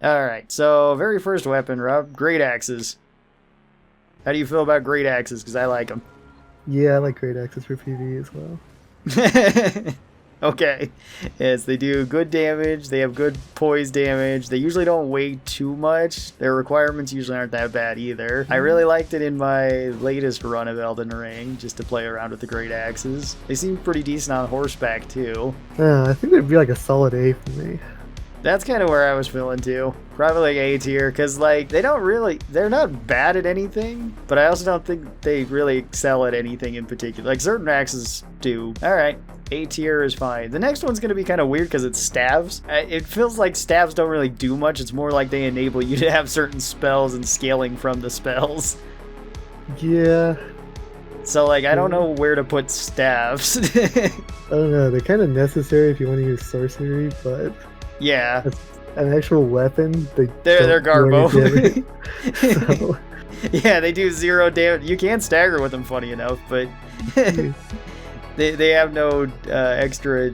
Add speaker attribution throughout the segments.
Speaker 1: Alright, so very first weapon, Rob, great axes. How do you feel about great axes? Because I like them.
Speaker 2: Yeah, I like great axes for PvE as well.
Speaker 1: Okay. Yes, they do good damage. They have good poise damage. They usually don't weigh too much. Their requirements usually aren't that bad either. I really liked it in my latest run of Elden Ring, just to play around with the great axes. They seem pretty decent on horseback too.
Speaker 2: I think they'd be like a solid A for me.
Speaker 1: That's kind of where I was feeling too. Probably like A tier, because like they're not bad at anything, but I also don't think they really excel at anything in particular. Like certain axes do. All right, A tier is fine. The next one's gonna be kind of weird because it's staves. It feels like staves don't really do much. It's more like they enable you to have certain spells and scaling from the spells.
Speaker 2: Yeah.
Speaker 1: So like I don't know where to put staves.
Speaker 2: I don't know. They're kind of necessary if you want to use sorcery, but
Speaker 1: Yeah.
Speaker 2: as an actual weapon,
Speaker 1: They're Garbo.
Speaker 2: So,
Speaker 1: Yeah, they do 0 damage. You can stagger with them, funny enough, but they have no extra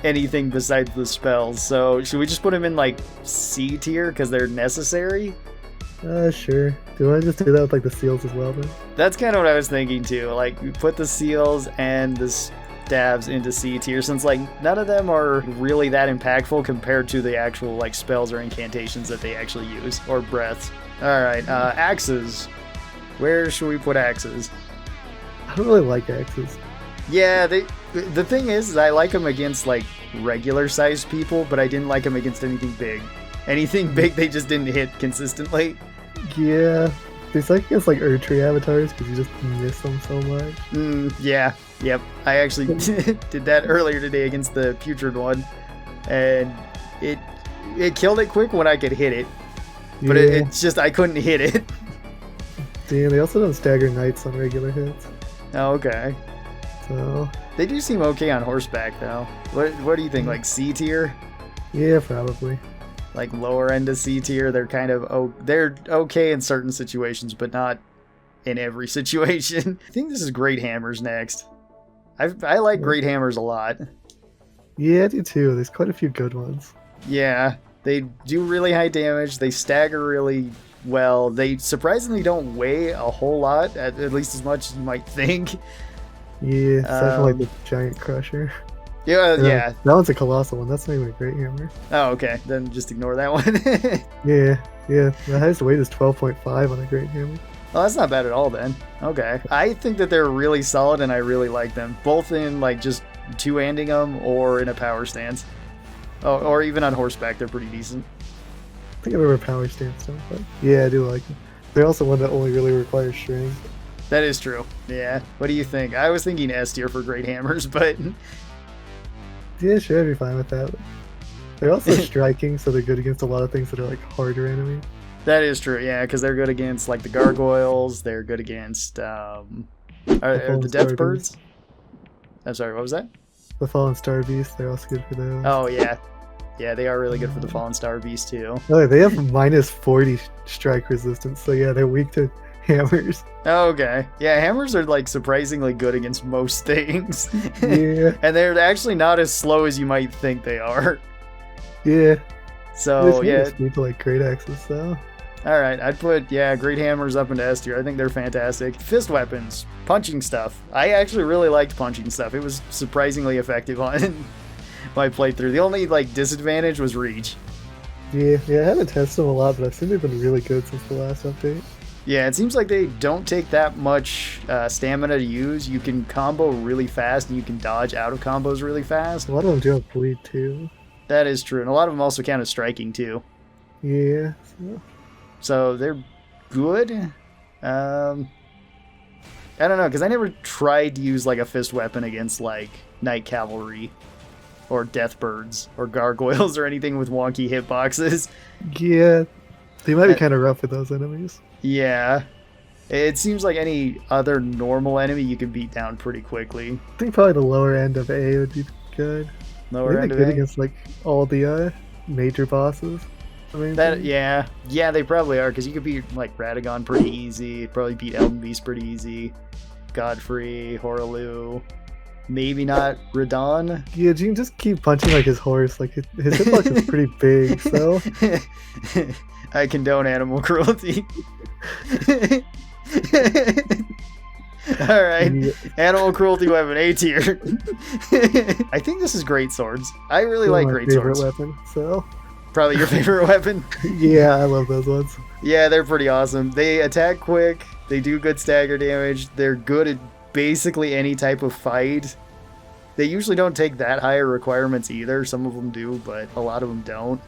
Speaker 1: anything besides the spells. So should we just put them in like C tier because they're necessary?
Speaker 2: sure. Do I just do that with like the seals as well then?
Speaker 1: That's kind of what I was thinking too. Like we put the seals and the staves into C tier since like none of them are really that impactful compared to the actual like spells or incantations that they actually use or breaths. All right, axes. Where should we put axes?
Speaker 2: I don't really like axes.
Speaker 1: Yeah, the thing is I like them against like regular sized people, but I didn't like them against anything big. Anything big they just didn't hit consistently.
Speaker 2: Yeah. It's like against like Erdtree avatars because you just miss them so much.
Speaker 1: Yeah, yep. I actually did that earlier today against the putrid one, and it killed it quick when I could hit it, but
Speaker 2: Yeah.
Speaker 1: it's just I couldn't hit it.
Speaker 2: Damn, they also don't stagger knights on regular hits.
Speaker 1: Oh, okay.
Speaker 2: So
Speaker 1: They do seem okay on horseback though. What do you think? Like C tier?
Speaker 2: yeah, probably.
Speaker 1: Like lower end of C tier? They're kind of they're okay in certain situations, but not in every situation. I think this is great hammers next. I like great hammers a lot.
Speaker 2: Yeah, I do too. There's quite a few good ones.
Speaker 1: Yeah, they do really high damage. They stagger really well. They surprisingly don't weigh a whole lot, at least as much as you might think.
Speaker 2: Yeah, aside from like the giant crusher.
Speaker 1: Yeah.
Speaker 2: That one's a colossal one. That's not even a great hammer.
Speaker 1: Oh, okay. Then just ignore that one.
Speaker 2: Yeah. The highest weight is 12.5 on a great hammer.
Speaker 1: Well, that's not bad at all then. Okay. I think that they're really solid and I really like them. Both in like just two-handing them or in a power stance. Oh, or even on horseback, they're pretty decent.
Speaker 2: I think I've ever power stance them, but yeah, I do like them. They're also one that only really requires strength.
Speaker 1: That is true. Yeah. What do you think? I was thinking S tier for great hammers, but
Speaker 2: Yeah, sure, I'd be fine with that. They're also striking, so they're good against a lot of things that are like harder enemies.
Speaker 1: that is true. Yeah, because they're good against like the gargoyles. They're good against are the death
Speaker 2: Star
Speaker 1: birds.
Speaker 2: Beast.
Speaker 1: I'm sorry. What was that?
Speaker 2: The Fallen Star Beast, they're also good for those.
Speaker 1: Oh yeah, yeah. They are really good for the fallen star beast too.
Speaker 2: Oh, they have minus 40 strike resistance, so yeah, they're weak to hammers.
Speaker 1: Okay. Yeah, hammers are like surprisingly good against most things.
Speaker 2: Yeah,
Speaker 1: And they're actually not as slow as you might think they are.
Speaker 2: yeah.
Speaker 1: So yeah.
Speaker 2: Need to like great axes, though.
Speaker 1: All right, I'd put great hammers up into S tier. I think they're fantastic. Fist weapons, punching stuff. I actually really liked punching stuff. It was surprisingly effective on my playthrough. The only like disadvantage was reach.
Speaker 2: Yeah, I haven't tested them a lot, but I've seen they've been really good since the last update.
Speaker 1: Yeah, it seems like they don't take that much stamina to use. You can combo really fast, and you can dodge out of combos really fast.
Speaker 2: A lot of them do have bleed too.
Speaker 1: That is true, and a lot of them also count as striking too.
Speaker 2: Yeah.
Speaker 1: So they're good. I don't know, because I never tried to use like a fist weapon against like knight cavalry or death birds or gargoyles or anything with wonky hitboxes.
Speaker 2: Yeah, they might be kind of rough with those enemies.
Speaker 1: Yeah. It seems like any other normal enemy you can beat down pretty quickly.
Speaker 2: I think probably the lower end of A would be good.
Speaker 1: Lower
Speaker 2: I
Speaker 1: end
Speaker 2: think
Speaker 1: of
Speaker 2: they're good
Speaker 1: A?
Speaker 2: against like all the major bosses. I mean,
Speaker 1: Yeah, they probably are, because you could beat like Radagon pretty easy. Probably beat Elden Beast pretty easy. Godfrey, Horaloo. maybe not Radon.
Speaker 2: Yeah, you can just keep punching like his horse. Like his hitbox is pretty big, so
Speaker 1: I condone animal cruelty. Alright,
Speaker 2: yeah.
Speaker 1: animal cruelty weapon, A tier. I think this is greatswords. I really like
Speaker 2: My favorite
Speaker 1: greatswords.
Speaker 2: weapon. So
Speaker 1: Probably your favorite weapon.
Speaker 2: yeah, I love those ones.
Speaker 1: Yeah, they're pretty awesome. They attack quick, they do good stagger damage, they're good at basically any type of fight. They usually don't take that higher requirements either. Some of them do, but a lot of them don't.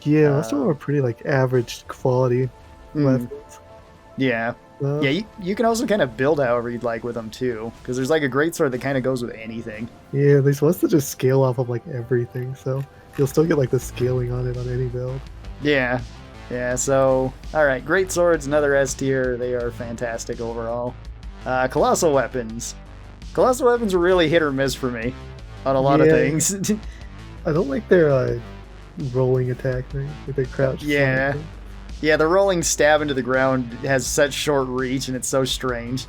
Speaker 2: Yeah, most of them are pretty like average quality
Speaker 1: Mm,
Speaker 2: weapons.
Speaker 1: yeah.
Speaker 2: So,
Speaker 1: Yeah, you can also kind of build however you'd like with them too, because there's like a greatsword that kind of goes with anything.
Speaker 2: yeah, they're supposed to just scale off of like everything, so you'll still get like the scaling on it on any build.
Speaker 1: Yeah, yeah. So, all right, greatswords, another S tier. They are fantastic overall. Colossal weapons. Colossal weapons are really hit or miss for me on a lot of
Speaker 2: Yeah.
Speaker 1: things.
Speaker 2: I don't like their rolling attack thing with their crouch.
Speaker 1: Yeah.
Speaker 2: thing.
Speaker 1: Yeah, the rolling stab into the ground has such short reach, and it's so strange.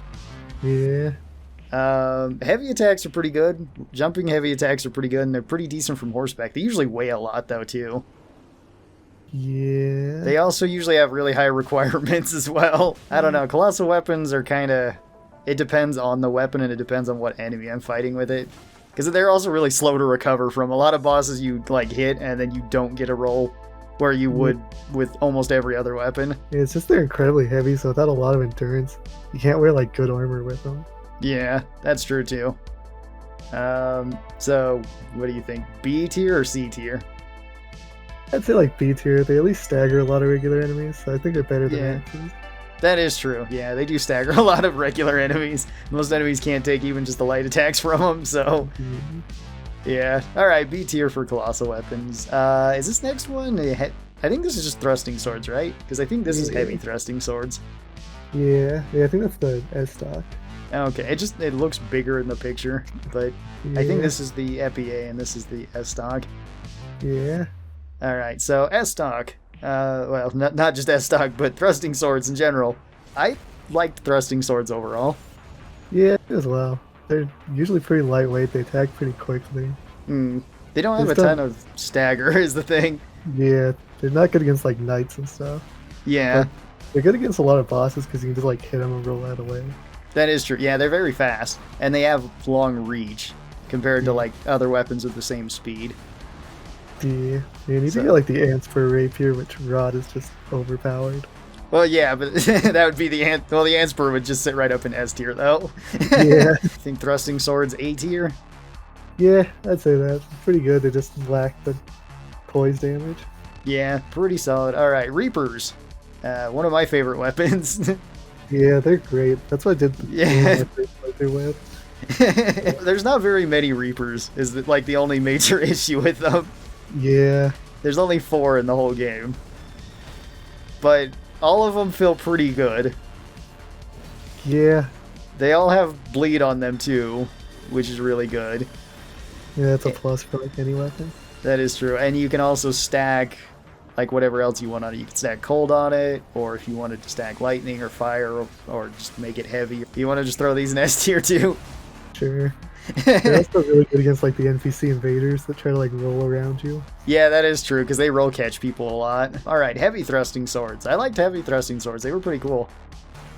Speaker 2: Yeah.
Speaker 1: Heavy attacks are pretty good. Jumping heavy attacks are pretty good, and they're pretty decent from horseback. They usually weigh a lot, though, too.
Speaker 2: Yeah.
Speaker 1: They also usually have really high requirements as well. I don't know. Colossal weapons are kind of... It depends on the weapon, and it depends on what enemy I'm fighting with it. Because they're also really slow to recover from. A lot of bosses you, like, hit, and then you don't get a roll where you would with almost every other weapon.
Speaker 2: Yeah, it's just they're incredibly heavy, so without a lot of endurance, you can't wear like good armor with them.
Speaker 1: Yeah, that's true, too. So, what do you think? B tier or C tier?
Speaker 2: I'd say like B tier. They at least stagger a lot of regular enemies, so I think they're better than
Speaker 1: Yeah.
Speaker 2: axes.
Speaker 1: That is true. Yeah, they do stagger a lot of regular enemies. Most enemies can't take even just the light attacks from them, so...
Speaker 2: Mhm.
Speaker 1: Yeah. Alright, B tier for colossal weapons. Is this next one? I think this is just thrusting swords, right? Because I think this is
Speaker 2: Yeah.
Speaker 1: heavy thrusting swords.
Speaker 2: Yeah, I think that's the S stock.
Speaker 1: Okay, it looks bigger in the picture, but I think
Speaker 2: Yeah.
Speaker 1: this is the EPA and this is the S stock.
Speaker 2: Yeah.
Speaker 1: Alright, so S stock. Well, not just S stock, but thrusting swords in general. I liked thrusting swords overall.
Speaker 2: Yeah, as well. They're usually pretty lightweight. They attack pretty quickly.
Speaker 1: They don't have a
Speaker 2: It's
Speaker 1: ton of stagger, is the thing.
Speaker 2: Yeah, they're not good against like knights and stuff.
Speaker 1: Yeah,
Speaker 2: They're good against a lot of bosses because you can just like hit them and roll out of the way.
Speaker 1: that is true. Yeah, they're very fast, and they have long reach compared to like other weapons with the same speed.
Speaker 2: Yeah, you need
Speaker 1: So-
Speaker 2: to get like the ants for rapier, which rod is just overpowered.
Speaker 1: Well, yeah, but that would be the ant. Well, the Anspur would just sit right up in S tier, though.
Speaker 2: Yeah,
Speaker 1: I think thrusting swords A tier.
Speaker 2: yeah, I'd say that. Pretty good. They just lack the poise damage.
Speaker 1: Yeah, pretty solid. All right, Reapers. One of my favorite weapons.
Speaker 2: Yeah, they're great. That's what I did.
Speaker 1: Yeah.
Speaker 2: With.
Speaker 1: There's not very many Reapers. Is like the only major issue with them.
Speaker 2: Yeah,
Speaker 1: There's only 4 in the whole game. But all of them feel pretty good.
Speaker 2: yeah,
Speaker 1: They all have bleed on them too, which is really good.
Speaker 2: yeah. That's a plus for like any weapon.
Speaker 1: That is true. And you can also stack like whatever else you want on it. You can stack cold on it, or if you wanted to stack lightning or fire, or just make it heavy. You want to just throw these in S tier too.
Speaker 2: Sure. They're also really good against like the NPC invaders that try to like roll around you.
Speaker 1: Yeah, that is true, because they roll catch people a lot. Alright, heavy thrusting swords. I liked heavy thrusting swords. They were pretty cool.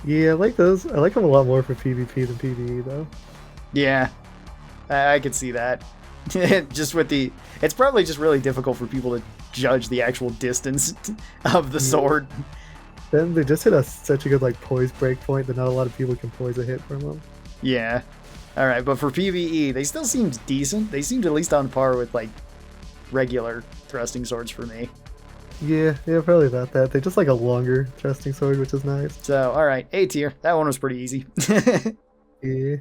Speaker 2: Yeah, I like those. I like them a lot more for PvP than PvE though.
Speaker 1: Yeah, I could see that. Just with the... It's probably just really difficult for people to judge the actual distance of the sword.
Speaker 2: Then they just hit such a good like poise break point that not a lot of people can poise a hit from them.
Speaker 1: Yeah. Alright, but for PvE, they still seemed decent. They seemed at least on par with, like, regular thrusting swords for me.
Speaker 2: Yeah, probably about that. They're just like a longer thrusting sword, which is nice.
Speaker 1: So, alright, A tier. That one was pretty easy.
Speaker 2: Yeah.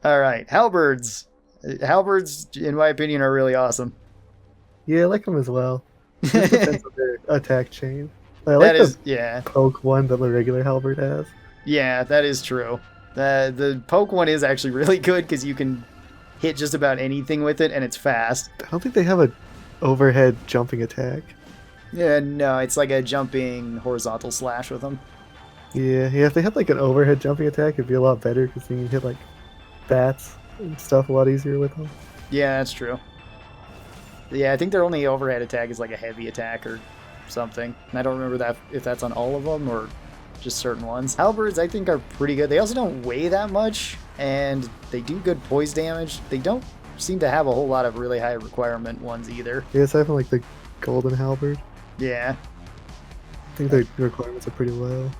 Speaker 1: Alright, halberds. Halberds, in my opinion, are really awesome.
Speaker 2: Yeah, I like them as well. It just depends on their attack chain. I like
Speaker 1: That is,
Speaker 2: the
Speaker 1: yeah.
Speaker 2: poke one that the regular halberd has.
Speaker 1: Yeah, that is true. The poke one is actually really good because you can hit just about anything with it and it's fast.
Speaker 2: I don't think they have a overhead jumping attack.
Speaker 1: Yeah, no, it's like a jumping horizontal slash with them.
Speaker 2: Yeah, if they had like an overhead jumping attack, it'd be a lot better because you can hit like bats and stuff a lot easier with them.
Speaker 1: Yeah, that's true. Yeah, I think their only overhead attack is like a heavy attack or something. And I don't remember that if that's on all of them or just certain ones. Halberds, I think, are pretty good. They also don't weigh that much, and they do good poise damage. They don't seem to have a whole lot of really high requirement ones either.
Speaker 2: Yeah, aside from like the golden halberd,
Speaker 1: Yeah.
Speaker 2: I think the requirements are pretty low.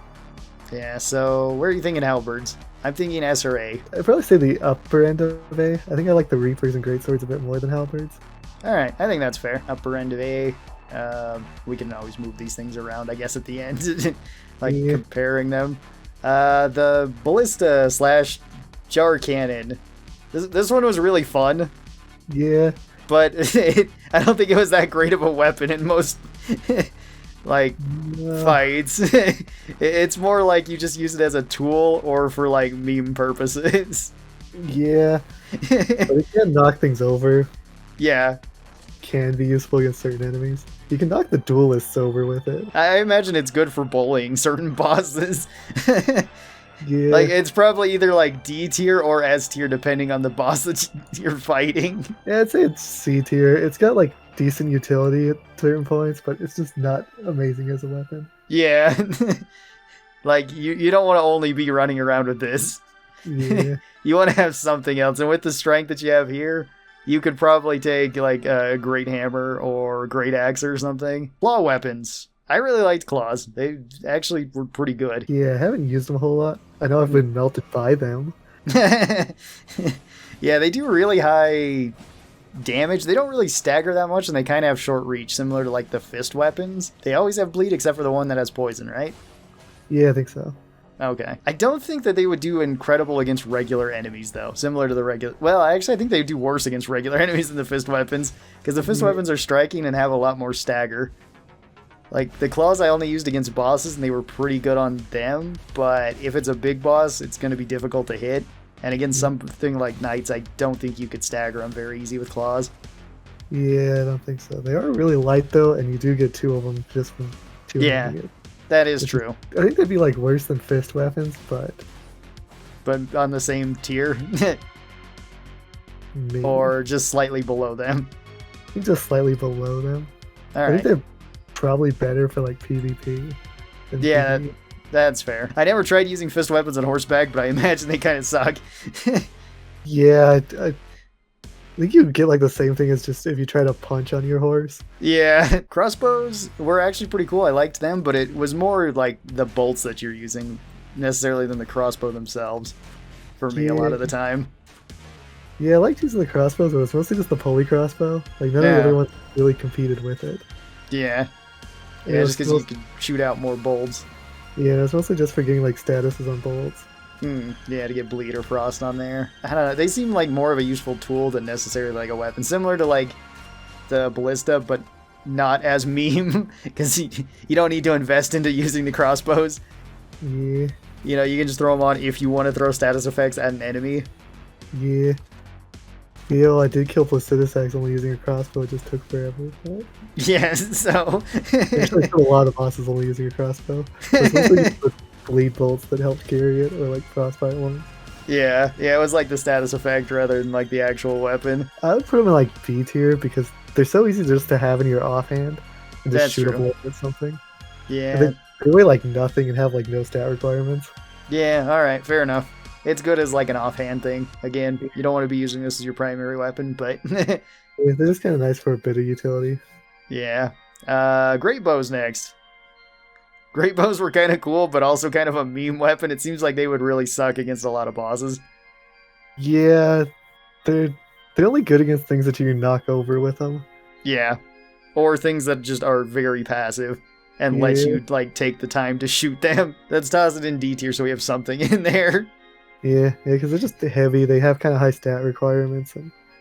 Speaker 1: Yeah, so where are you thinking halberds? I'm thinking SRA.
Speaker 2: I'd probably say the upper end of A. I think I like the Reapers and Greatswords a bit more than halberds.
Speaker 1: Alright, I think that's fair. Upper end of A. We can always move these things around, I guess, at the end. Like,
Speaker 2: yeah.
Speaker 1: comparing them. The Ballista / Jar Cannon. This one was really fun.
Speaker 2: Yeah.
Speaker 1: But I don't think it was that great of a weapon in most... like fights. It's more like you just use it as a tool or for like meme purposes.
Speaker 2: Yeah. But it can knock things over.
Speaker 1: Yeah.
Speaker 2: Can be useful against certain enemies. You can knock the duelists over with it.
Speaker 1: I imagine it's good for bullying certain bosses.
Speaker 2: Yeah.
Speaker 1: Like, it's probably either like D tier or S tier depending on the boss that you're fighting.
Speaker 2: Yeah, I'd say it's C tier. It's got like decent utility at certain points, but it's just not amazing as a weapon.
Speaker 1: Yeah. Like, you don't want to only be running around with this.
Speaker 2: Yeah.
Speaker 1: You want to have something else. And with the strength that you have here, you could probably take like a great hammer or great axe or something. Claw weapons. I really liked claws. They actually were pretty good.
Speaker 2: Yeah, I haven't used them a whole lot. I know I've been melted by them.
Speaker 1: Yeah, they do really high damage. They don't really stagger that much, and they kind of have short reach, similar to like the fist weapons. They always have bleed except for the one that has poison, right?
Speaker 2: Yeah, I think so.
Speaker 1: Okay. I don't think that they would do incredible against regular enemies, though. Similar to the regular... Well, actually, I think they do worse against regular enemies than the fist weapons, because the fist weapons are striking and have a lot more stagger. Like, the claws I only used against bosses, and they were pretty good on them, but if it's a big boss, it's going to be difficult to hit. And against something like knights, I don't think you could stagger them very easy with claws.
Speaker 2: Yeah, I don't think so. They are really light, though, and you do get 2 of them just from 2
Speaker 1: Yeah, that is true.
Speaker 2: I think they'd be, like, worse than fist weapons, but...
Speaker 1: But on the same tier?
Speaker 2: Maybe.
Speaker 1: Or just slightly below them?
Speaker 2: I think just slightly below them.
Speaker 1: All
Speaker 2: I
Speaker 1: right.
Speaker 2: think they're probably better for, like, PvP. Than
Speaker 1: Yeah,
Speaker 2: PvE.
Speaker 1: that's fair. I never tried using fist weapons on horseback, but I imagine they kind of suck.
Speaker 2: Yeah, I think you'd get, like, the same thing as just if you try to punch on your horse.
Speaker 1: Yeah, crossbows were actually pretty cool. I liked them, but it was more like the bolts that you're using necessarily than the crossbow themselves for me a lot of the time.
Speaker 2: Yeah, I liked using the crossbows, but it's mostly just the pulley crossbow. Like, none of the other ones really competed with it.
Speaker 1: Yeah.
Speaker 2: Yeah,
Speaker 1: Yeah, just because you could shoot out more bolts.
Speaker 2: Yeah, it's mostly just for getting, like, statuses on bolts.
Speaker 1: Yeah, to get bleed or frost on there. I don't know. They seem like more of a useful tool than necessarily like a weapon. Similar to like the ballista, but not as meme because you don't need to invest into using the crossbows.
Speaker 2: Yeah.
Speaker 1: You know, you can just throw them on if you want to throw status effects at an enemy.
Speaker 2: Yeah. Yeah, well, I did kill Placidusax only using a crossbow. It just took forever. But...
Speaker 1: Yes, so...
Speaker 2: Actually, killed a lot of bosses only using a crossbow. It's mostly just the bleed bolts that helped carry it, or like frostbite ones.
Speaker 1: Yeah, it was like the status effect rather than like the actual weapon.
Speaker 2: I would put them in like B tier because they're so easy just to have in your offhand and just
Speaker 1: That's
Speaker 2: shoot
Speaker 1: true.
Speaker 2: a bullet with something.
Speaker 1: Yeah.
Speaker 2: They weigh like nothing and have like no stat requirements.
Speaker 1: Yeah, alright, fair enough. It's good as like an offhand thing. Again, you don't want to be using this as your primary weapon, but...
Speaker 2: Yeah, they're just kind of nice for a bit of utility.
Speaker 1: Yeah. Great bows next. Great bows were kind of cool, but also kind of a meme weapon. It seems like they would really suck against a lot of bosses.
Speaker 2: Yeah, they're only good against things that you can knock over with them.
Speaker 1: Yeah. Or things that just are very passive and let you like take the time to shoot them. Let's toss it in D tier so we have something in there.
Speaker 2: Yeah, because they're just heavy. They have kind of high stat requirements.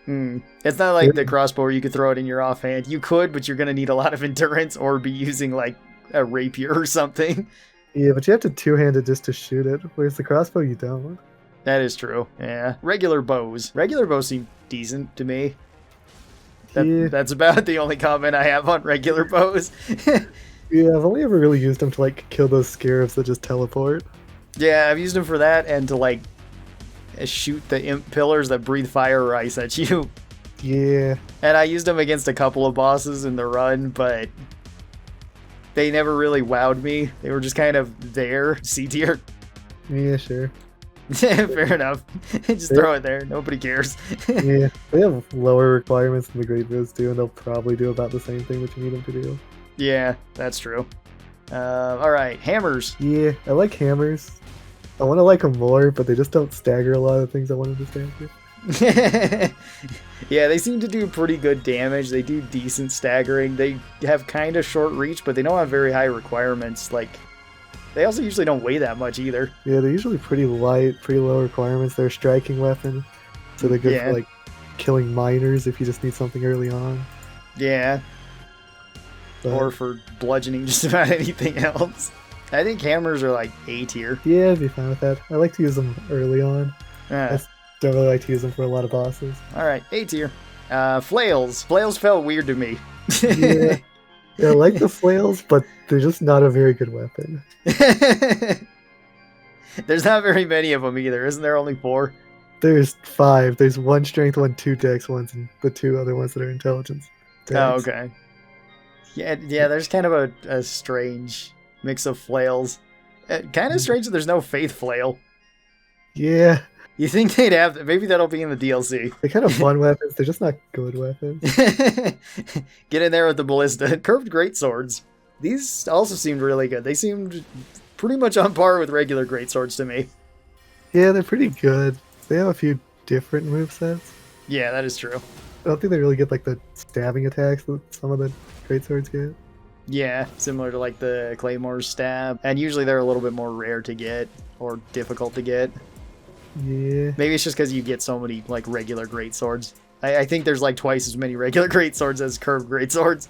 Speaker 2: And
Speaker 1: It's not like the crossbow where you could throw it in your offhand. You could, but you're going to need a lot of endurance or be using like a rapier or something.
Speaker 2: Yeah, but you have to two-hand it just to shoot it, whereas the crossbow you don't.
Speaker 1: That is true, yeah. Regular bows. Regular bows seem decent to me. That's about the only comment I have on regular bows.
Speaker 2: Yeah, I've only ever really used them to like kill those scarabs that just teleport.
Speaker 1: Yeah, I've used them for that and to like shoot the imp pillars that breathe fire or ice at you.
Speaker 2: Yeah.
Speaker 1: And I used them against a couple of bosses in the run, but they never really wowed me. They were just kind of there, C tier.
Speaker 2: Yeah, sure.
Speaker 1: Fair enough. Just throw it there. Nobody cares.
Speaker 2: Yeah, they have lower requirements than the great viz do, and they'll probably do about the same thing that you need them to do.
Speaker 1: Yeah, that's true. All right, hammers.
Speaker 2: Yeah, I like hammers. I want to like them more, but they just don't stagger a lot of things I wanted to stagger.
Speaker 1: Yeah, they seem to do pretty good damage. They do decent staggering. They have kind of short reach, but they don't have very high requirements. Like, they also usually don't weigh that much either.
Speaker 2: Yeah, they're usually pretty light, pretty low requirements. They're a striking weapon, so they're good for like killing miners if you just need something early on.
Speaker 1: Yeah.
Speaker 2: But,
Speaker 1: or for bludgeoning just about anything else. I think hammers are like A tier.
Speaker 2: Yeah, I'd be fine with that. I like to use them early on. I don't really like to use them for a lot of bosses.
Speaker 1: Alright, A tier. Flails. Flails felt weird to me.
Speaker 2: Yeah. Yeah, I like the flails, but they're just not a very good weapon.
Speaker 1: There's not very many of them either. Isn't there only 4?
Speaker 2: There's 5. There's 1 strength, 1 2 dex ones, and the 2 other ones that are intelligence.
Speaker 1: Oh, okay. Yeah, there's kind of a strange mix of flails. Kind of strange that there's no faith flail.
Speaker 2: Yeah.
Speaker 1: You think they'd have... Maybe that'll be in the DLC.
Speaker 2: They're kind of fun weapons. They're just not good weapons.
Speaker 1: Get in there with the ballista. Curved greatswords. These also seemed really good. They seemed pretty much on par with regular greatswords to me.
Speaker 2: Yeah, they're pretty good. They have a few different movesets.
Speaker 1: Yeah, that is true.
Speaker 2: I don't think they really get like the stabbing attacks that some of the greatswords get.
Speaker 1: Yeah, similar to like the Claymore's stab. And usually they're a little bit more rare to get or difficult to get.
Speaker 2: Yeah.
Speaker 1: Maybe it's just because you get so many like regular greatswords. I think there's like twice as many regular greatswords as curved greatswords.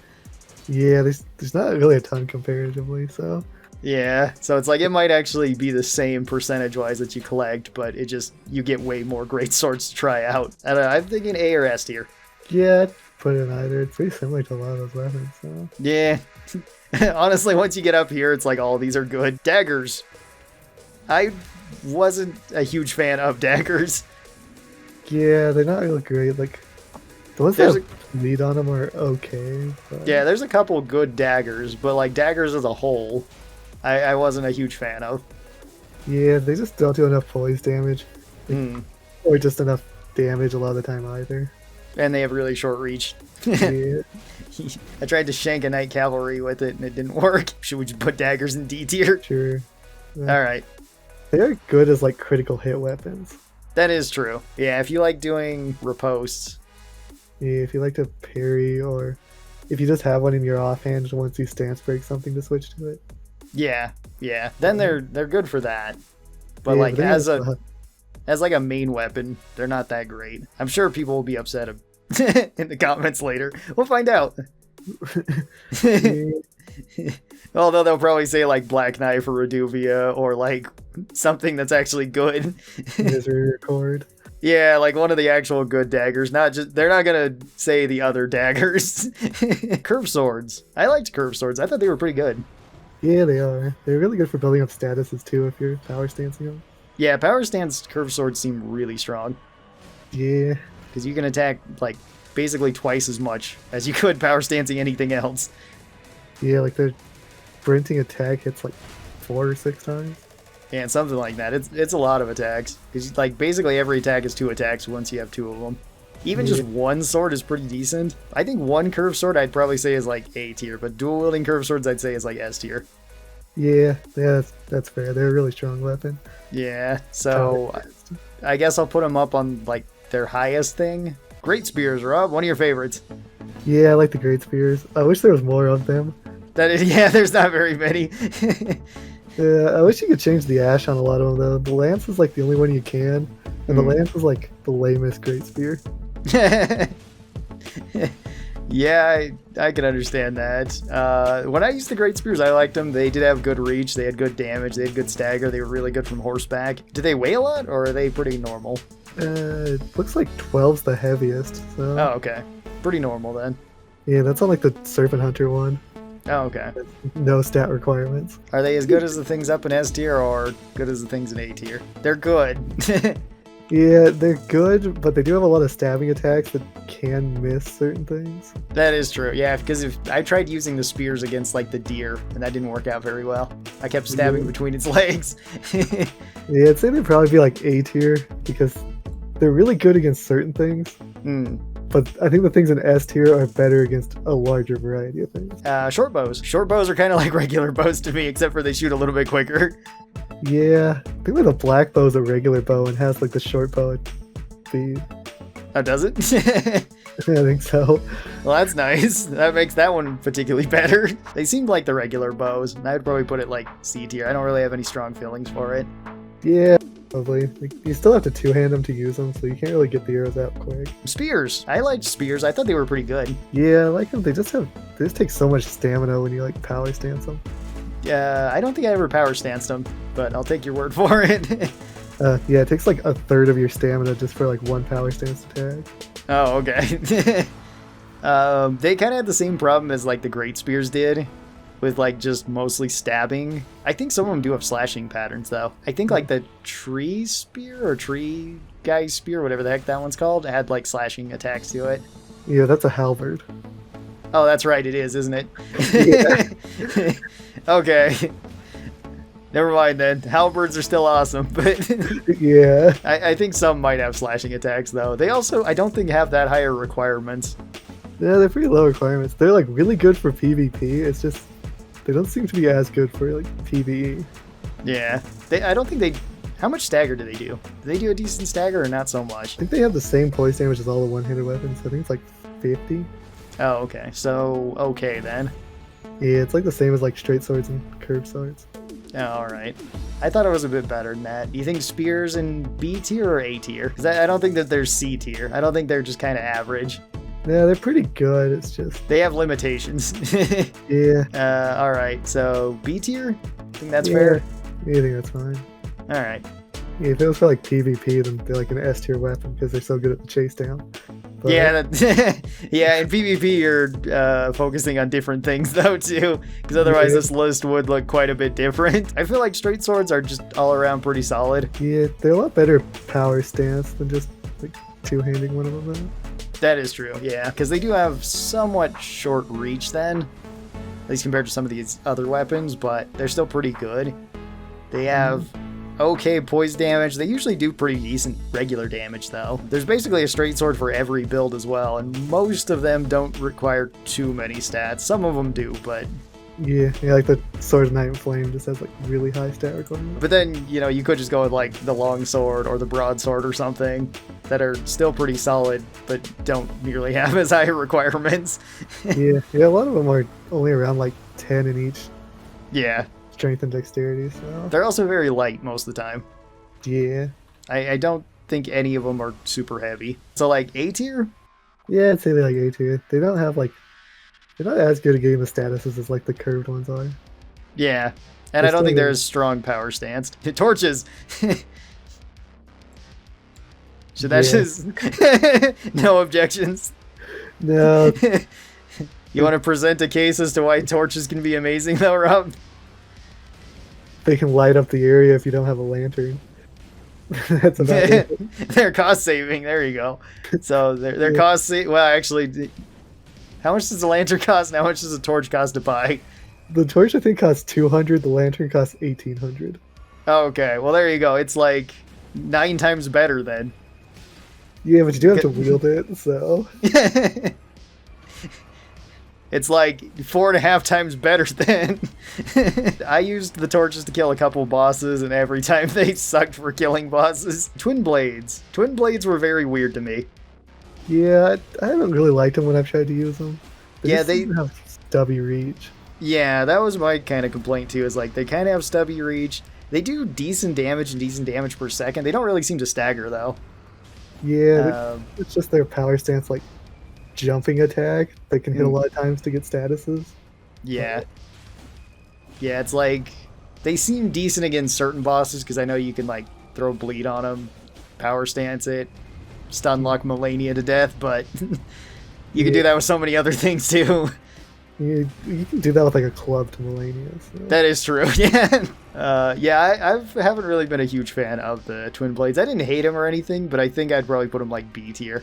Speaker 2: Yeah, there's not really a ton comparatively, so.
Speaker 1: Yeah, so it's like it might actually be the same percentage-wise that you collect, but it just, you get way more greatswords to try out. I don't know, I'm thinking A or S tier.
Speaker 2: Yeah, I'd put it in either. It's pretty similar to a lot of those weapons, so.
Speaker 1: Yeah. Honestly, once you get up here, it's like all these are good. Daggers. I wasn't a huge fan of daggers.
Speaker 2: Yeah, they're not really great. Like, the ones that have meat on them are okay. But...
Speaker 1: Yeah, there's a couple good daggers, but like daggers as a whole, I wasn't a huge fan of.
Speaker 2: Yeah, they just don't do enough poise damage.
Speaker 1: Mm.
Speaker 2: Or just enough damage a lot of the time either.
Speaker 1: And they have really short reach.
Speaker 2: Yeah.
Speaker 1: I tried to shank a knight cavalry with it and it didn't work. Should we just put daggers in D tier?
Speaker 2: Sure.
Speaker 1: Alright.
Speaker 2: They are good as like critical hit weapons.
Speaker 1: That is true. Yeah, if you like doing riposte.
Speaker 2: Yeah, if you like to parry or if you just have one in your offhand and once you stance break something to switch to it.
Speaker 1: Yeah, yeah. Then they're good for that. But
Speaker 2: yeah,
Speaker 1: like
Speaker 2: but
Speaker 1: as like a main weapon, they're not that great. I'm sure people will be upset in the comments later. We'll find out. Although they'll probably say like Black Knife or Reduvia or like something that's actually good.
Speaker 2: Misery Record.
Speaker 1: Yeah, like one of the actual good daggers. They're not gonna say the other daggers. Curved swords. I liked curved swords. I thought they were pretty good.
Speaker 2: Yeah, they are. They're really good for building up statuses too if you're power stancing them.
Speaker 1: Yeah, power stance curved swords seem really strong.
Speaker 2: Yeah.
Speaker 1: Because you can attack like basically twice as much as you could power stancing anything else.
Speaker 2: Yeah, like their sprinting attack hits like 4 or 6 times.
Speaker 1: And something like that. It's a lot of attacks. Because like basically every attack is 2 attacks once you have 2 of them. Even just one sword is pretty decent. I think one curved sword I'd probably say is like A tier, but dual wielding curved swords I'd say is like S tier.
Speaker 2: Yeah, that's fair. They're a really strong weapon.
Speaker 1: Yeah, so I guess I'll put them up on like their highest thing. Great spears, Rob, one of your favorites.
Speaker 2: Yeah, I like the great spears. I wish there was more of them.
Speaker 1: Yeah, there's not very many.
Speaker 2: Yeah, I wish you could change the ash on a lot of them though. The lance is like the only one you can, and the lance is like the lamest great spear.
Speaker 1: Yeah, I can understand that. When I used the great spears, I liked them. They did have good reach, they had good damage, they had good stagger, they were really good from horseback. Do they weigh a lot, or are they pretty normal?
Speaker 2: It looks like 12's the heaviest. So.
Speaker 1: Oh, okay. Pretty normal then.
Speaker 2: Yeah, that's on like the Serpent Hunter one.
Speaker 1: Oh, okay.
Speaker 2: No stat requirements.
Speaker 1: Are they as good as the things up in S tier, or good as the things in A tier? They're good.
Speaker 2: Yeah, they're good, but they do have a lot of stabbing attacks that can miss certain things.
Speaker 1: That is true, yeah, because if I tried using the spears against like the deer, and that didn't work out very well. I kept stabbing between its legs.
Speaker 2: Yeah, I'd say they'd probably be like A tier because they're really good against certain things. But I think the things in S tier are better against a larger variety of things.
Speaker 1: Short bows. Short bows are kind of like regular bows to me, except for they shoot a little bit quicker.
Speaker 2: Yeah, I think like the black bow is a regular bow and has like the short bow at speed.
Speaker 1: Oh, does it?
Speaker 2: I think so.
Speaker 1: Well, that's nice. That makes that one particularly better. They seemed like the regular bows, and I would probably put it like C tier. I don't really have any strong feelings for it.
Speaker 2: Yeah, probably. Like, you still have to two-hand them to use them, so you can't really get the arrows out quick.
Speaker 1: Spears. I liked spears. I thought they were pretty good.
Speaker 2: Yeah, I like them. They just take so much stamina when you like power stance them.
Speaker 1: Yeah, I don't think I ever power stanced them, but I'll take your word for it.
Speaker 2: Yeah, it takes like a third of your stamina just for like one power stance attack.
Speaker 1: Oh, okay. They kind of had the same problem as like the great spears did, with like just mostly stabbing. I think some of them do have slashing patterns though. I think like the tree spear or tree guy spear, whatever the heck that one's called, had like slashing attacks to it.
Speaker 2: Yeah, that's a halberd.
Speaker 1: Oh, that's right, it is, isn't it?
Speaker 2: Yeah.
Speaker 1: Okay. Never mind then. Halberds are still awesome, but
Speaker 2: Yeah.
Speaker 1: I think some might have slashing attacks though. They also, I don't think, have that higher requirements.
Speaker 2: Yeah, they're pretty low requirements. They're like really good for PvP. It's just they don't seem to be as good for like PvE.
Speaker 1: Yeah. I don't think they... How much stagger do they do? Do they do a decent stagger or not so much?
Speaker 2: I think they have the same poise damage as all the one-handed weapons. I think it's like 50.
Speaker 1: Oh, okay. So, okay then.
Speaker 2: Yeah, it's like the same as like straight swords and curved swords.
Speaker 1: Oh, alright. I thought it was a bit better than that. Do you think spears in B tier or A tier? Because I don't think that they're C tier. I don't think they're just kind of average.
Speaker 2: Yeah, they're pretty good. It's just...
Speaker 1: They have limitations.
Speaker 2: Yeah.
Speaker 1: Alright. So, B tier? Think that's fair?
Speaker 2: Yeah, I think that's fine.
Speaker 1: Alright.
Speaker 2: Yeah, if it was for like PvP, then they're like an S tier weapon because they're so good at the chase down. But,
Speaker 1: Yeah, yeah. In PvP, you're focusing on different things though too, because otherwise this list would look quite a bit different. I feel like straight swords are just all around pretty solid.
Speaker 2: Yeah, they're a lot better power stance than just like two-handing one of them though.
Speaker 1: That is true, yeah, because they do have somewhat short reach then, at least compared to some of these other weapons, but they're still pretty good. They have okay poise damage. They usually do pretty decent regular damage though. There's basically a straight sword for every build as well, and most of them don't require too many stats. Some of them do, but...
Speaker 2: Yeah, like the Sword of Night and Flame just has like really high stat requirements.
Speaker 1: But then, you know, you could just go with like the long sword or the broadsword or something that are still pretty solid, but don't nearly have as high requirements.
Speaker 2: Yeah, a lot of them are only around like 10 in each
Speaker 1: Yeah.
Speaker 2: strength and dexterity, so...
Speaker 1: They're also very light most of the time.
Speaker 2: Yeah.
Speaker 1: I don't think any of them are super heavy. So like A tier?
Speaker 2: Yeah, I'd say they're like A tier. They don't have like... They're not as good at getting the statuses as like the curved ones are.
Speaker 1: Yeah. And I don't think they're as strong power stance. Torches! Should that just... No objections?
Speaker 2: No.
Speaker 1: You want to present a case as to why torches can be amazing though, Rob?
Speaker 2: They can light up the area if you don't have a lantern. That's about it.
Speaker 1: They're cost saving. There you go. So they're cost saving. Well, actually, how much does a lantern cost? And how much does a torch cost to buy?
Speaker 2: The torch I think costs 200. The lantern costs 1800.
Speaker 1: Okay, well there you go. It's like 9 times better then.
Speaker 2: Yeah, but you do have to wield it, so...
Speaker 1: It's like 4.5 times better than. I used the torches to kill a couple bosses, and every time they sucked for killing bosses. Twin blades. Twin blades were very weird to me.
Speaker 2: Yeah, I haven't really liked them when I've tried to use them.
Speaker 1: They
Speaker 2: have stubby reach.
Speaker 1: Yeah, that was my kind of complaint too, is like they kind of have stubby reach. They do decent damage and decent damage per second. They don't really seem to stagger though.
Speaker 2: Yeah, it's just their power stance, like jumping attack that can hit a lot of times to get statuses.
Speaker 1: Yeah. Yeah, it's like they seem decent against certain bosses because I know you can like throw bleed on them, power stance it, stun lock Melania to death, but you can do that with so many other things too.
Speaker 2: You can do that with like a club to Melania. So.
Speaker 1: That is true. Yeah. I haven't really been a huge fan of the twin blades. I didn't hate them or anything, but I think I'd probably put them like B tier.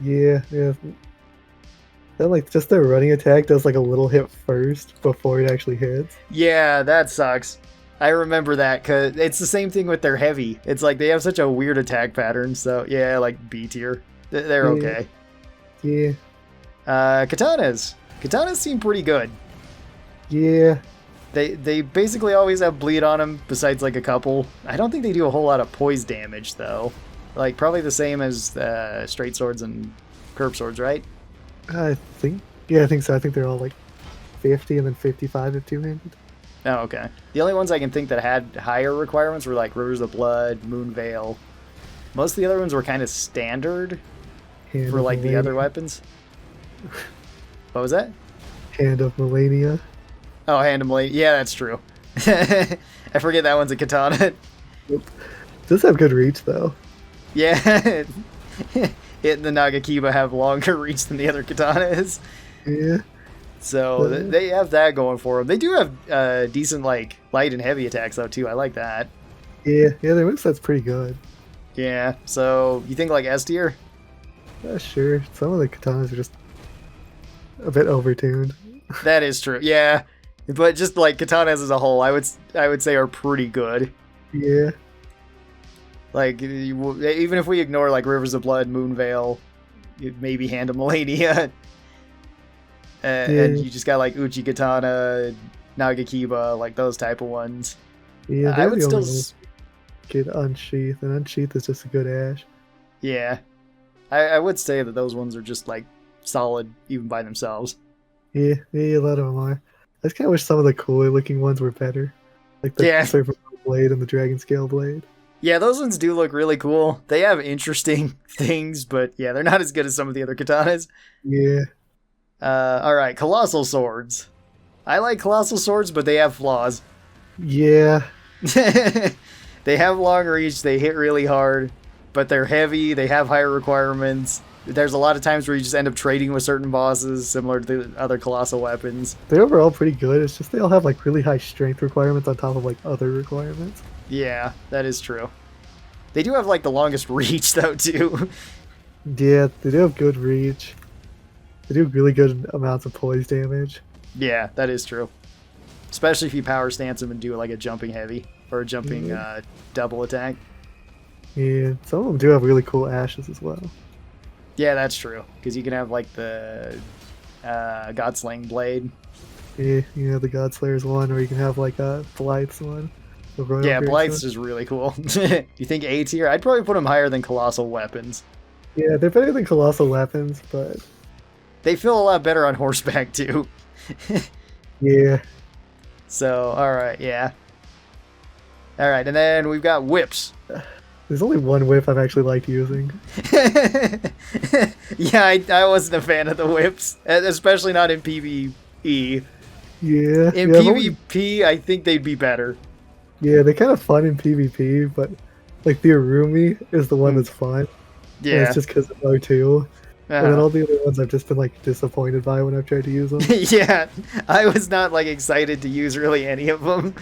Speaker 2: Yeah. Then like just their running attack does like a little hit first before it actually hits.
Speaker 1: Yeah, that sucks. I remember that because it's the same thing with their heavy. It's like they have such a weird attack pattern. So yeah, like B tier. They're okay.
Speaker 2: Yeah.
Speaker 1: Katanas. Katanas seem pretty good.
Speaker 2: Yeah.
Speaker 1: They basically always have bleed on them, besides like a couple. I don't think they do a whole lot of poise damage though. Like probably the same as straight swords and curved swords, right?
Speaker 2: I think so. I think they're all like 50 and then 55 if two-handed.
Speaker 1: Oh, okay. The only ones I can think that had higher requirements were like Rivers of Blood, Moonveil. Most of the other ones were kind of standard for like the other weapons. What was that?
Speaker 2: Hand of Melania.
Speaker 1: Oh, Hand of Melania. Yeah, that's true. I forget that one's a katana.
Speaker 2: It does have good reach though.
Speaker 1: Yeah. It and the Nagakiba have longer reach than the other katanas.
Speaker 2: Yeah.
Speaker 1: So they have that going for them. They do have decent like light and heavy attacks though too. I like that.
Speaker 2: Yeah, their moveset's pretty good.
Speaker 1: Yeah. So you think like S tier?
Speaker 2: Sure. Some of the katanas are just a bit overtuned.
Speaker 1: That is true. Yeah. But just like katanas as a whole, I would say are pretty good.
Speaker 2: Yeah.
Speaker 1: Like even if we ignore like Rivers of Blood, Moonveil, maybe Hand of Melania, and you just got like Uchi Katana, Nagakiba, like those type of ones.
Speaker 2: Yeah,
Speaker 1: I would still
Speaker 2: get Unsheath, and Unsheath is just a good ash.
Speaker 1: Yeah, I would say that those ones are just like solid even by themselves.
Speaker 2: Yeah, a lot of them are. I just kind of wish some of the cooler looking ones were better, like the Serpent Blade and the Dragon Scale Blade.
Speaker 1: Yeah, those ones do look really cool. They have interesting things, but yeah, they're not as good as some of the other katanas.
Speaker 2: Yeah.
Speaker 1: All right, Colossal Swords. I like Colossal Swords, but they have flaws.
Speaker 2: Yeah.
Speaker 1: They have long reach, they hit really hard, but they're heavy, they have higher requirements. There's a lot of times where you just end up trading with certain bosses, similar to the other colossal weapons.
Speaker 2: They're overall pretty good, it's just they all have like really high strength requirements on top of like other requirements.
Speaker 1: Yeah, that is true. They do have like the longest reach though too.
Speaker 2: Yeah, they do have good reach. They do really good amounts of poise damage.
Speaker 1: Yeah, that is true. Especially if you power stance them and do like a jumping heavy or a jumping double attack.
Speaker 2: Yeah, some of them do have really cool ashes as well.
Speaker 1: Yeah, that's true. Because you can have like the Godslaying Blade.
Speaker 2: Yeah, you know, the Godslayer's one, or you can have like a Blythe's one.
Speaker 1: Yeah, Blythe's is really cool. You think A tier? I'd probably put them higher than Colossal Weapons.
Speaker 2: Yeah, they're better than Colossal Weapons, but
Speaker 1: they feel a lot better on horseback too.
Speaker 2: Yeah.
Speaker 1: So, alright, yeah. Alright, and then we've got whips.
Speaker 2: There's only one whip I've actually liked using.
Speaker 1: Yeah, I wasn't a fan of the whips, especially not in PvE.
Speaker 2: Yeah.
Speaker 1: In PvP, I think they'd be better.
Speaker 2: Yeah, they're kind of fun in PvP, but like the Arumi is the one that's fun.
Speaker 1: Yeah.
Speaker 2: And it's just because of R2. And then all the other ones I've just been like disappointed by when I've tried to use them.
Speaker 1: Yeah, I was not like excited to use really any of them.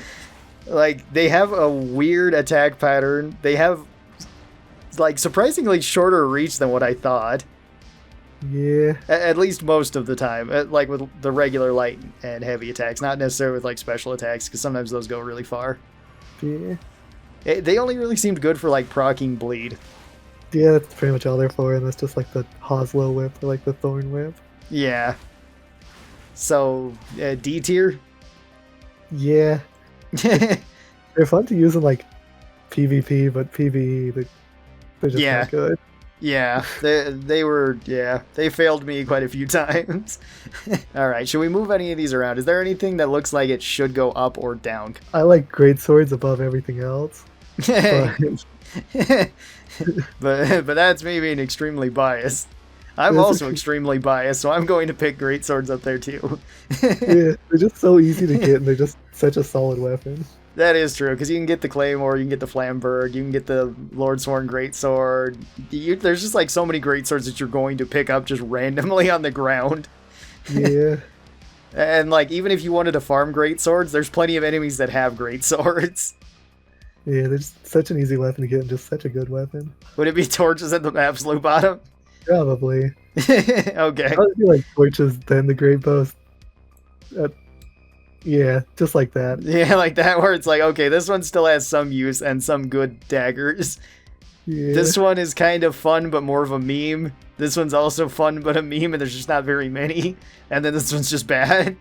Speaker 1: Like they have a weird attack pattern. They have like surprisingly shorter reach than what I thought.
Speaker 2: Yeah.
Speaker 1: At least most of the time, like with the regular light and heavy attacks, not necessarily with like special attacks, because sometimes those go really far.
Speaker 2: Yeah.
Speaker 1: They only really seemed good for like proccing bleed.
Speaker 2: Yeah, that's pretty much all they're for, and that's just like the Hoslow whip or like the Thorn whip.
Speaker 1: Yeah. So, D tier?
Speaker 2: Yeah. They're fun to use in like PvP, but PvE, they're just not good.
Speaker 1: Yeah, they failed me quite a few times. Alright, should we move any of these around? Is there anything that looks like it should go up or down?
Speaker 2: I like greatswords above everything else.
Speaker 1: But that's me being extremely biased. I'm also extremely biased, so I'm going to pick greatswords up there too.
Speaker 2: Yeah, they're just so easy to get, and they're just such a solid weapon.
Speaker 1: That is true, because you can get the Claymore, you can get the Flamberg, you can get the Lordsworn Greatsword. There's just like so many greatswords that you're going to pick up just randomly on the ground.
Speaker 2: Yeah.
Speaker 1: And like, even if you wanted to farm greatswords, there's plenty of enemies that have greatswords.
Speaker 2: Yeah, they're just such an easy weapon to get and just such a good weapon.
Speaker 1: Would it be torches at the absolute bottom?
Speaker 2: Probably.
Speaker 1: Okay.
Speaker 2: Probably be like torches, then the great bows. Yeah, just like that.
Speaker 1: Yeah, like that, where it's like, okay, this one still has some use and some good daggers.
Speaker 2: Yeah.
Speaker 1: This one is kind of fun, but more of a meme. This one's also fun, but a meme, and there's just not very many. And then this one's just bad.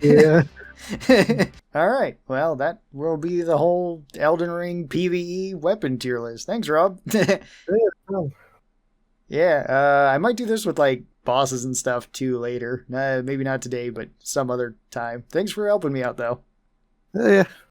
Speaker 2: Yeah.
Speaker 1: All right. Well, that will be the whole Elden Ring PvE weapon tier list. Thanks, Rob.
Speaker 2: Oh,
Speaker 1: Yeah, I might do this with like bosses and stuff too later. Maybe not today, but some other time. Thanks for helping me out, though.
Speaker 2: yeah.